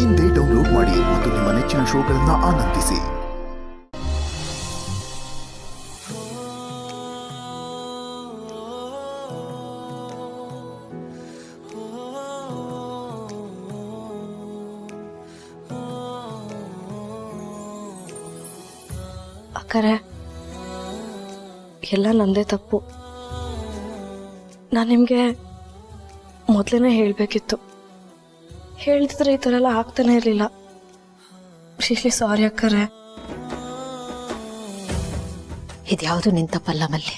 ಇಂದೇ ಡೌನ್ಲೋಡ್ ಮಾಡಿ ಮತ್ತು ನಿಮ್ಮ ನೆಚ್ಚಿನ ಶೋಗಳನ್ನು ಆನಂದಿಸಿ. ಅಕ್ಕರೆ ಎಲ್ಲ ನಂದೇ ತಪ್ಪು. ನಾನು ನಿಮಗೆ ಮೊದಲೇ ಹೇಳಬೇಕಿತ್ತು. ಹೇಳಿದ್ರೆ ಈ ಥರ ಎಲ್ಲ ಆಗ್ತಾನೆ ಇರಲಿಲ್ಲ. ರಿಯಲಿ ಸಾರಿ ಅಕ್ಕರೆ. ಇದ್ಯಾವುದು ನಿನ್ ತಪ್ಪಲ್ಲ ಮಲ್ಲಿ,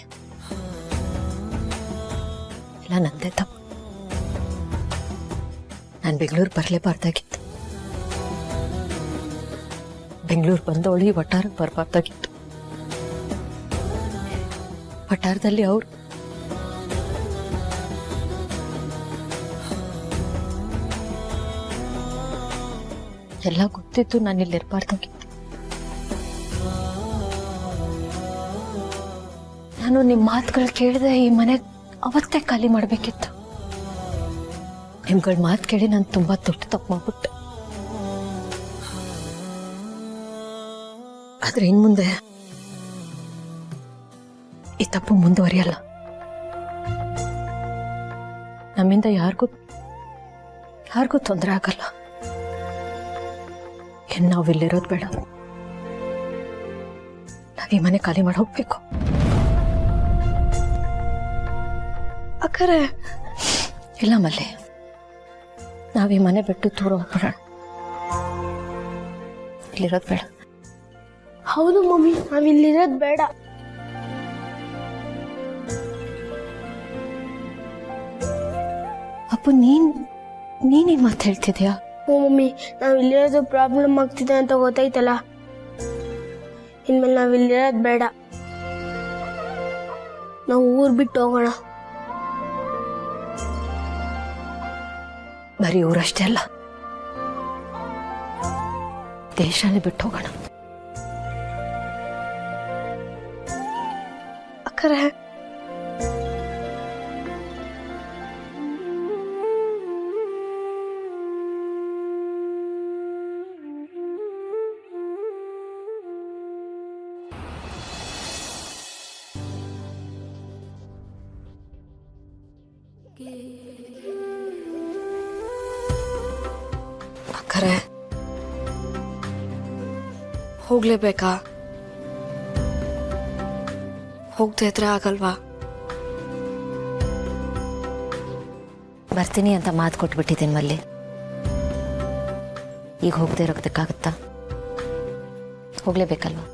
ಎಲ್ಲ ನಂದೇ ತಪ್ಪು. ನಾನು ಬೆಂಗಳೂರು ಬರಲೇಬಾರ್ದಾಗಿತ್ತು. ಬೆಂಗಳೂರು ಬಂದವಳು ಈ ವಟಾರಕ್ಕೆ ಬರಬಾರ್ದಾಗಿತ್ತು. ವಟಾರದಲ್ಲಿ ಅವರು ಎಲ್ಲ ಗೊತ್ತಿತ್ತು. ನಾನು ಇಲ್ಲಿ ಇರಬಾರ್ದಾಗಿತ್ತು. ನಾನು ನಿಮ್ಮ ಮಾತುಗಳು ಕೇಳಿದೆ ಈ ಮನೆ ಅವತ್ತೇ ಖಾಲಿ ಮಾಡಬೇಕಿತ್ತು. ನಿಮ್ಗಳ ಮಾತು ಕೇಳಿ ನಾನು ತುಂಬಾ ದೊಡ್ಡ ತಪ್ಪು ಮಾಡ್ಬಿಟ್ಟೆ. ಆದ್ರೆ ಇನ್ ಮುಂದೆ ಈ ತಪ್ಪು ಮುಂದುವರಿಯಲ್ಲ. ನಮ್ಮಿಂದ ಯಾರಿಗೂ ತೊಂದರೆ ಆಗಲ್ಲ. ನಾವು ಇಲ್ಲಿರೋದು ಬೇಡ. ನಾವ್ ಈ ಮನೆ ಖಾಲಿ ಮಾಡಿ ಹೋಗ್ಬೇಕು. ಅಕ್ಕರೆ ಇಲ್ಲ ಮಲ್ಲೆ, ನಾವ್ ಈ ಮನೆ ಬಿಟ್ಟು ದೂರ ಹೋಗ್ಬಿಡೋಣ. ಇಲ್ಲಿರೋದು ಬೇಡ. ಹೌದು ಮಮ್ಮಿ, ನಾವಿಲ್ಲಿರೋದು ಬೇಡ. ಅಪ್ಪು ನೀನೇನ್ ಮಾತು ಹೇಳ್ತಿದ್ಯಾ? ಮಮ್ಮಿ, ನಾವು ಇಲ್ಲಿರೋದು ಪ್ರಾಬ್ಲಮ್ ಆಗ್ತಿದೆ ಅಂತ ಗೊತ್ತಾಯ್ತಲ್ಲ. ಇನ್ಮೇಲೆ ನಾವು ಇಲ್ಲಿರೋದು ಬೇಡ. ನಾವು ಊರು ಬಿಟ್ಟು ಹೋಗೋಣ. ಬರೀ ಊರಷ್ಟೇ ಅಲ್ಲ, ದೇಶನೇ ಬಿಟ್ಟು ಹೋಗೋಣ. ಅಕ್ಕರೆ ಅಕ್ಕರೆ ಹೋಗ್ಲೇಬೇಕಾ? ಹೋಗ್ತಾ ಇದ್ರೆ ಆಗಲ್ವಾ? ಬರ್ತೀನಿ ಅಂತ ಮಾತು ಕೊಟ್ಬಿಟ್ಟಿದ್ದೀನಿ ಮಲ್ಲಿ. ಈಗ ಹೋಗದೆ ಇರೋದಕ್ಕಾಗತ್ತಾ? ಹೋಗ್ಲೇಬೇಕಲ್ವಾ?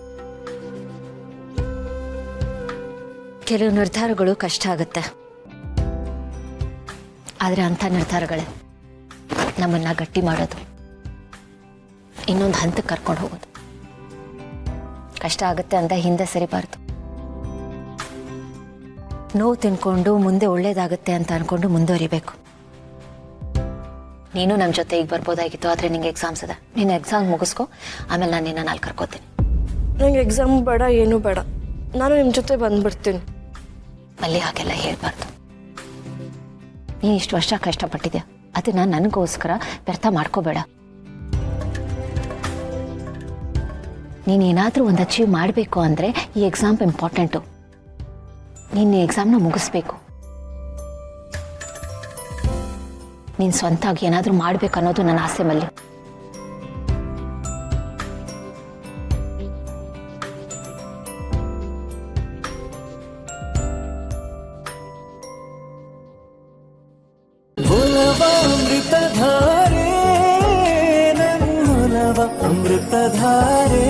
ಕೆಲವು ನಿರ್ಧಾರಗಳು ಕಷ್ಟ ಆಗುತ್ತೆ, ಆದರೆ ಅಂಥ ನಿರ್ಧಾರಗಳೇ ನಮ್ಮನ್ನ ಗಟ್ಟಿ ಮಾಡೋದು, ಇನ್ನೊಂದು ಹಂತಕ್ಕೆ ಕರ್ಕೊಂಡು ಹೋಗೋದು. ಕಷ್ಟ ಆಗುತ್ತೆ ಅಂತ ಹಿಂದೆ ಸರಿಬಾರ್ದು. ನೋವು ತಿನ್ಕೊಂಡು ಮುಂದೆ ಒಳ್ಳೇದಾಗುತ್ತೆ ಅಂತ ಅನ್ಕೊಂಡು ಮುಂದುವರಿಬೇಕು. ನೀನು ನಮ್ಮ ಜೊತೆ ಈಗ ಬರ್ಬೋದಾಗಿತ್ತು, ಆದರೆ ನಿಂಗೆ ಎಕ್ಸಾಮ್ಸ್ ಇದೆ. ನೀನು ಎಕ್ಸಾಮ್ ಮುಗಿಸ್ಕೊ, ಆಮೇಲೆ ನಾನು ನಿನ್ನ ನಾಲ್ಕು ಕರ್ಕೋತೀನಿ. ನಂಗೆ ಎಕ್ಸಾಮ್ ಬೇಡ, ಏನೂ ಬೇಡ. ನಾನು ನಿಮ್ಮ ಜೊತೆ ಬಂದ್ಬಿಡ್ತೀನಿ. ಅಲ್ಲಿ ಹಾಗೆಲ್ಲ ಹೇಳ್ಬಾರ್ದು. ನೀನು ಇಷ್ಟು ವರ್ಷ ಕಷ್ಟಪಟ್ಟಿದ್ಯಾ, ಅದನ್ನ ನನಗೋಸ್ಕರ ವ್ಯರ್ಥ ಮಾಡ್ಕೋಬೇಡ. ನೀನೇನಾದರೂ ಒಂದು ಅಚೀವ್ ಮಾಡಬೇಕು ಅಂದರೆ ಈ ಎಕ್ಸಾಮ್ ಇಂಪಾರ್ಟೆಂಟು. ನೀನು ಈ ಎಕ್ಸಾಮ್ನ ಮುಗಿಸ್ಬೇಕು. ನೀನು ಸ್ವಂತಾಗಿ ಏನಾದರೂ ಮಾಡಬೇಕು ಅನ್ನೋದು ನನ್ನ ಆಸೆ ಮಲ್ಲಿ. ಅಮೃತಧಾರೆ